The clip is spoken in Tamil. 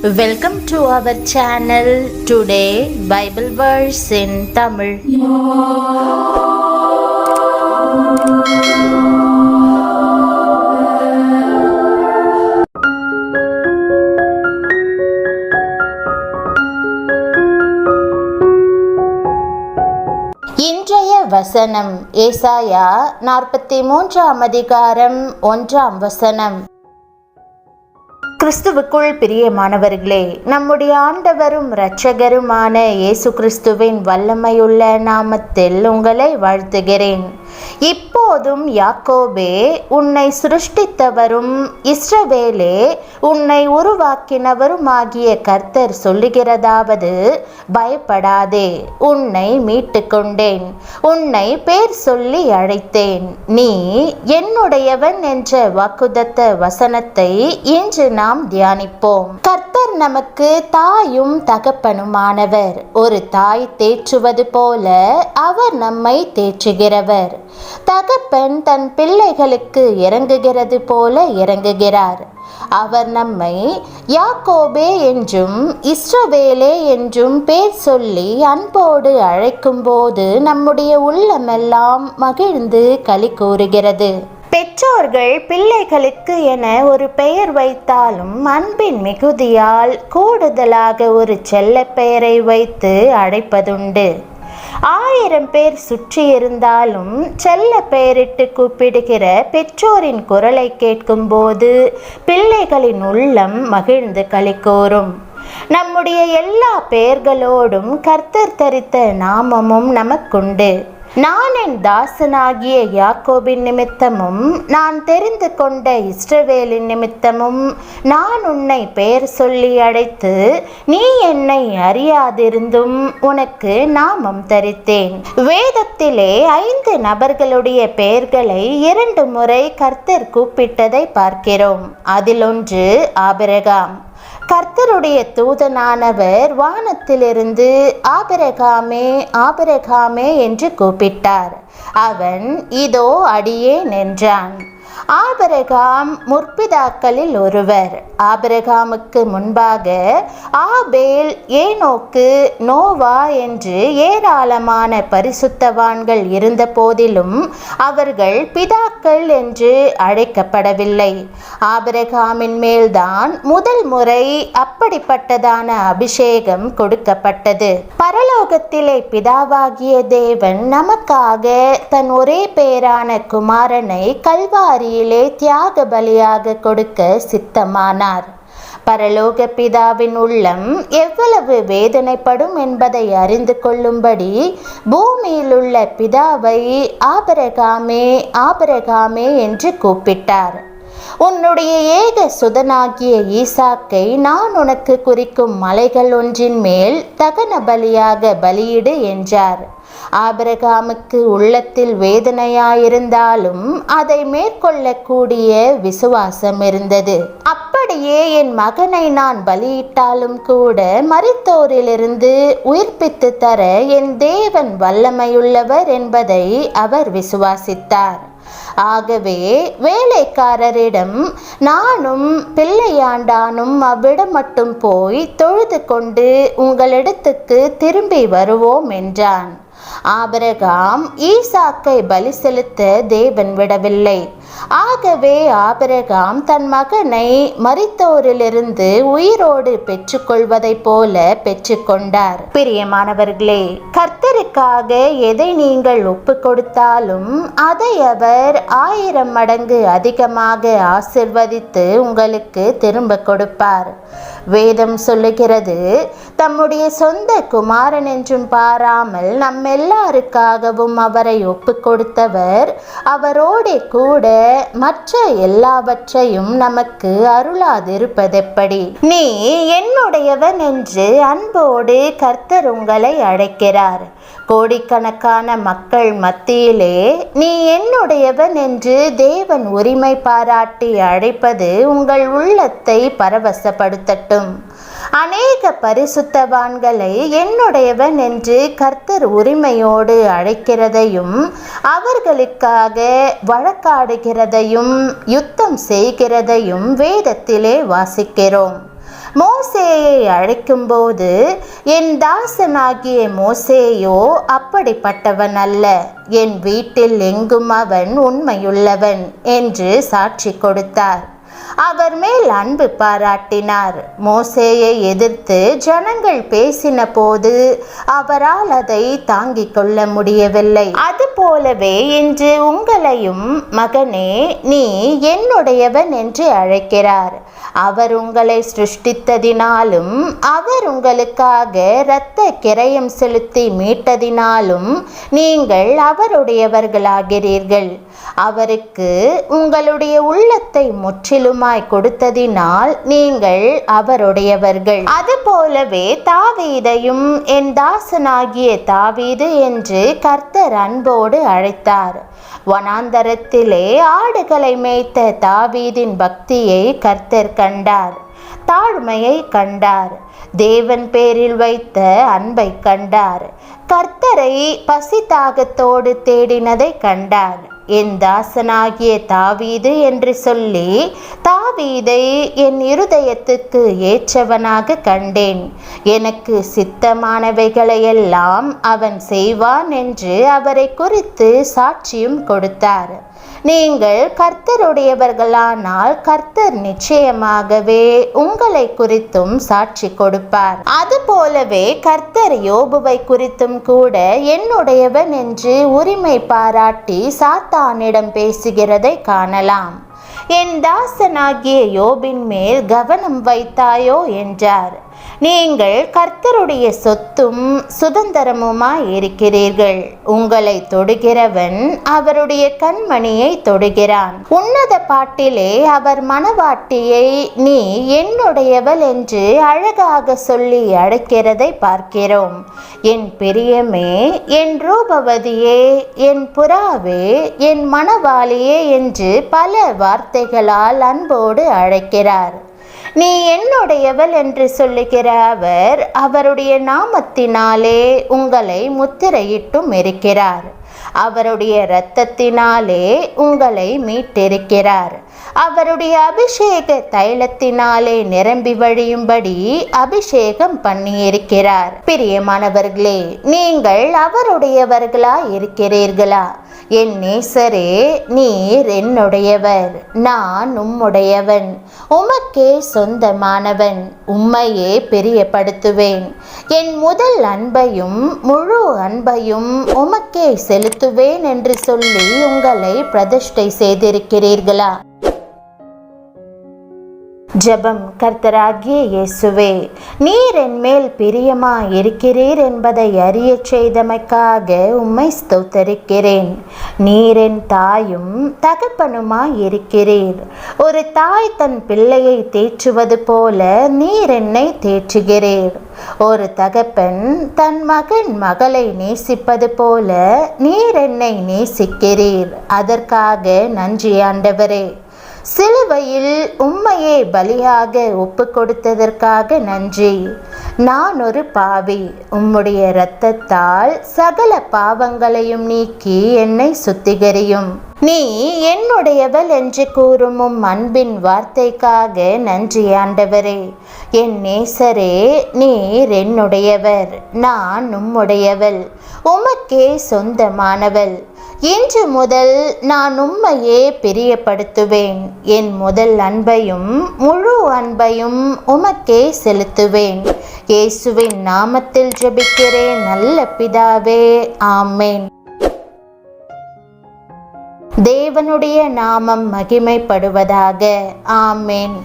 Welcome to our channel. Today Bible verse in Tamil. இன்றைய வசனம் ஏசாயா 43 அதிகாரம் 1 வசனம். கிறிஸ்துவுக்குள் பிரியமானவர்களே, நம்முடைய ஆண்டவரும் இரட்சகருமான இயேசு கிறிஸ்துவின் வல்லமையுள்ள நாமத்தில் உங்களை வாழ்த்துகிறேன். இப்போதும் யாக்கோபே, உன்னை சிருஷ்டித்தவரும் இஸ்ரவேலே, உன்னை உருவாக்கினவருமாகிய கர்த்தர் சொல்லுகிறதாவது, பயப்படாதே, உன்னை மீட்டு கொண்டேன், உன்னை பேர் சொல்லி அழைத்தேன், நீ என்னுடையவன் என்ற வாக்குதத்த வசனத்தை இன்று நாம் தியானிப்போம். கர்த்தர் நமக்கு தாயும் தகப்பனுமானவர். ஒரு தாய் தேற்றுவது போல அவர் நம்மை தேற்றுகிறவர். தகப்பன் தன் பிள்ளைகளுக்கு இறங்குகிறது போல இறங்குகிறார். அவர் நம்மை யாக்கோபே என்றும் இஸ்ரவேலே என்றும் பேர் சொல்லி அன்போடு அழைக்கும் போது நம்முடைய உள்ளமெல்லாம் மகிழ்ந்து களி கூறுகிறது. பெற்றோர்கள் பிள்ளைகளுக்கு என ஒரு பெயர் வைத்தாலும் அன்பின் மிகுதியால் கூடுதலாக ஒரு செல்ல பெயரை வைத்து அழைப்பதுண்டு. 1000 பேர் சுற்றி இருந்தாலும் செல்ல பெயரிட்டு கூப்பிடுகிற பெற்றோரின் குரலை கேட்கும்போது பிள்ளைகளின் உள்ளம் மகிழ்ந்து களிகூரும். நம்முடைய எல்லா பெயர்களோடும் கர்த்தர் தரித்த நாமமும் நமக்குண்டு. நான் என் தாசனாகிய யாக்கோபின் நிமித்தமும் நான் தெரிந்து கொண்ட இஸ்ரவேலின் நிமித்தமும் நான் உன்னை பெயர் சொல்லி அழைத்து நீ என்னை அறியாதிருந்தும் உனக்கு நாமம் தரித்தேன். வேதத்திலே 5 நபர்களுடைய பெயர்களை 2 முறை கர்த்தர் கூப்பிட்டதை பார்க்கிறோம். அதில் ஒன்று ஆபிரகாம். கர்த்தருடைய தூதனானவர் வானத்திலிருந்து ஆபிரகாமே, ஆபிரகாமே என்று கூப்பிட்டார். அவன் இதோ அடியேன் என்றான். ஆபிரகாம் முற்பிதாக்களில் ஒருவர். ஆபிரகாமுக்கு முன்பாக ஆபேல், ஏனோக்கு, நோவா என்று ஏராளமான பரிசுத்தவான்கள் இருந்த போதிலும் அவர்கள் பிதாக்கள் என்று அழைக்கப்படவில்லை. ஆபிரகாமின் மேல்தான் முதல் முறை அப்படிப்பட்டதான அபிஷேகம் கொடுக்கப்பட்டது. பரலோகத்திலே பிதாவாகிய தேவன் நமக்காக தன் ஒரே பேரான குமாரனை கல்வாரியிலே தியாக பலியாக கொடுக்க சித்தமானார். பரலோக பிதாவின் உள்ளம் எவ்வளவு வேதனைப்படும் என்பதை அறிந்து கொள்ளும்படி பூமியில் உள்ள பிதாவை ஆபிரகாமே, ஆபிரகாமே என்று கூப்பிட்டார். உன்னுடைய ஏக சுதனாகிய ஈசாக்கை நான் உனக்கு குறிக்கும் மலைகள் ஒன்றின் மேல் தகன பலியாக பலியிடு என்றார். ஆபிரகாமுக்கு உள்ளத்தில் வேதனையாயிருந்தாலும் அதை மேற்கொள்ளக்கூடிய விசுவாசம் இருந்தது. அப்படியே என் மகனை நான் பலியிட்டாலும் கூட மரித்தோரிலிருந்து உயிர்ப்பித்து தர என் தேவன் வல்லமையுள்ளவர் என்பதை அவர் விசுவாசித்தார். ஆகவே வேலைக்காரரிடம், நானும் பிள்ளையாண்டானும் அவ்விடம் மட்டும் போய் தொழுது கொண்டு உங்களிடத்துக்கு திரும்பி வருவோம் என்றான். ஆபிரகாம் ஈசாக்கை பலி செலுத்த தேவன் விடவில்லை. ஆகவே ஆபிரகாம் தன் மகனை மரித்தோரிலிருந்து உயிரோடு பெற்றுக்கொள்வதைப் போல பெற்றுக்கொண்டார். பிரியமானவர்களே, கர்த்தருக்காக எதை நீங்கள் ஒப்பு கொடுத்தாலும் அதை அவர் 1000 மடங்கு அதிகமாக ஆசிர்வதித்து உங்களுக்கு திரும்ப கொடுப்பார். வேதம் சொல்லுகிறது, தம்முடைய சொந்த குமாரன் என்றும் பாராமல் நம்மெல்லாருக்காகவும் அவரை ஒப்பு கொடுத்தவர் அவரோடே கூட மற்ற எல்லாவற்றையும் நமக்கு அருளாதிருப்பதெப்படி? நீ என்னுடையவன் என்று அன்போடு கர்த்தர் உங்களை அழைக்கிறார். கோடிக்கணக்கான மக்கள் மத்தியிலே நீ என்னுடையவன் என்று தேவன் உரிமை பாராட்டி அழைப்பது உங்கள் உள்ளத்தை பரவசப்படுத்தட்டும். அநேக பரிசுத்தவான்களை என்னுடையவன் என்று கர்த்தர் உரிமையோடு அழைக்கிறதையும் அவர்களுக்காக வழக்காடுகிறதையும் யுத்தம் செய்கிறதையும் வேதத்திலே வாசிக்கிறோம். மோசேயை அழைக்கும்போது, என் தாசனாகிய மோசேயோ அப்படிப்பட்டவன் அல்ல, என் வீட்டில் எங்கும் அவன் உண்மையுள்ளவன் என்று சாட்சி கொடுத்தார். அவர் மேல் அன்பு பாராட்டினார். மோசேயை எதிர்த்து ஜனங்கள் பேசின போது அவரால் அதை தாங்கிக் கொள்ள முடியவில்லை. அதுபோலவே இன்று உங்களையும், மகனே, நீ என்னுடையவன் என்று அழைக்கிறார். அவர் உங்களை சிருஷ்டித்ததினாலும் அவர் உங்களுக்காக இரத்த கிரயம் செலுத்தி மீட்டதினாலும் நீங்கள் அவருடையவர்களாகிறீர்கள். அவருக்கு உங்களுடைய உள்ளத்தை முற்றிலுமாய் கொடுத்ததினால் நீங்கள் அவருடையவர்கள். அதுபோலவே தாவீதையும் என் தாசனாகிய தாவீது என்று கர்த்தர் அன்போடு அழைத்தார். வனாந்தரத்திலே ஆடுகளை மேய்த்த தாவீதின் பக்தியை கர்த்தர் கண்டார். தாழ்மையை கண்டார். தேவன் பேரில் வைத்த அன்பை கண்டார். கர்த்தரை பசி தாகத்தோடு தேடினதை கண்டார். என் தாசனாகிய தாவீது என்று சொல்லி தாவீதை என் இருதயத்துக்கு ஏற்றவனாக கண்டேன். எனக்கு சித்தமானவைகளையெல்லாம் அவன் செய்வான் என்று அவரை குறித்து சாட்சியும் கொடுத்தார். நீங்கள் கர்த்தருடையவர்களானால் கர்த்தர் நிச்சயமாகவே உங்களை குறித்தும் சாட்சி கொடுப்பார். அதுபோலவே கர்த்தர் யோபுவை குறித்தும் கூட என்னுடையவன் என்று உரிமை பாராட்டி சாத்தானிடம் பேசுகிறதை காணலாம். என் தாசனாகிய யோபின் மேல் கவனம் வைத்தாயோ என்றார். நீங்கள் கர்த்தருடைய சொத்தும் சுதந்திரமுமாய் இருக்கிறீர்கள். உங்களை தொடுகிறவன் அவருடைய கண்மணியை தொடுகிறான். உன்னத பாட்டிலே அவர் மணவாட்டியை நீ என்னுடையவள் என்று அழகாக சொல்லி அழைக்கிறதை பார்க்கிறோம். என் பிரியமே, என் ரூபவதியே, என் புறாவே, என் மணவாளியே என்று பல வார்த்தைகளால் அன்போடு அழைக்கிறார். நீ என்னுடையவள் என்று சொல்லுகிற அவர் அவருடைய நாமத்தினாலே உங்களை முத்திரையிட்டும் இருக்கிறார். அவருடைய இரத்தத்தினாலே உங்களை மீட்டிருக்கிறார். அவருடைய அபிஷேக தைலத்தினாலே நிரம்பி வழியும்படி அபிஷேகம் பண்ணியிருக்கிறார். பிரியமானவர்களே, நீங்கள் அவருடையவர்களாய் இருக்கிறீர்களா? என் நேசரே, நீர் என்னுடையவர், நான் உம்முடையவன், உமக்கே சொந்தமானவன், உம்மையே பிரியப்படுத்துவேன். என் முதல் அன்பையும் முழு அன்பையும் உமக்கே செலுத்துவேன் என்று சொல்லி உங்களை பிரதிஷ்டை செய்திருக்கிறீர்களா? ஜெபம். கர்த்தராகிய இயேசுவே, நீர் என் மேல் பிரியமாய் இருக்கிறீர் என்பதை அறிய செய்தமைக்காக உம்மை ஸ்தோத்தரிக்கிறேன். நீர் என் தாயும் தகப்பனுமாய் இருக்கிறீர். ஒரு தாய் தன் பிள்ளையை தேற்றுவது போல நீர் என்னை தேற்றுகிறீர். ஒரு தகப்பன் தன் மகன் மகளை நேசிப்பது போல நீர் என்னை நேசிக்கிறீர். அதற்காக நன்றி ஆண்டவரே. சிலுவையில் உம்மையே பலியாக ஒப்பு கொடுத்ததற்காக நன்றி. நான் ஒரு பாவி. உம்முடைய இரத்தத்தால் சகல பாவங்களையும் நீக்கி என்னை சுத்திகரியும். நீ என்னுடையவள் என்று கூறும் உம் அன்பின் வார்த்தைக்காக நன்றி ஆண்டவரே. என் நேசரே, நீர் என்னுடையவர், நான் உம்முடையவள், உமக்கே சொந்தமானவள். இன்று முதல் நான் உம்மையே பிரியப்படுத்துவேன். என் முதல் அன்பையும் முழு அன்பையும் உமக்கே செலுத்துவேன். இயேசுவின் நாமத்தில் ஜெபிக்கிறேன் நல்ல பிதாவே, ஆமேன். தேவனுடைய நாமம் மகிமைப்படுவதாக. ஆமேன்.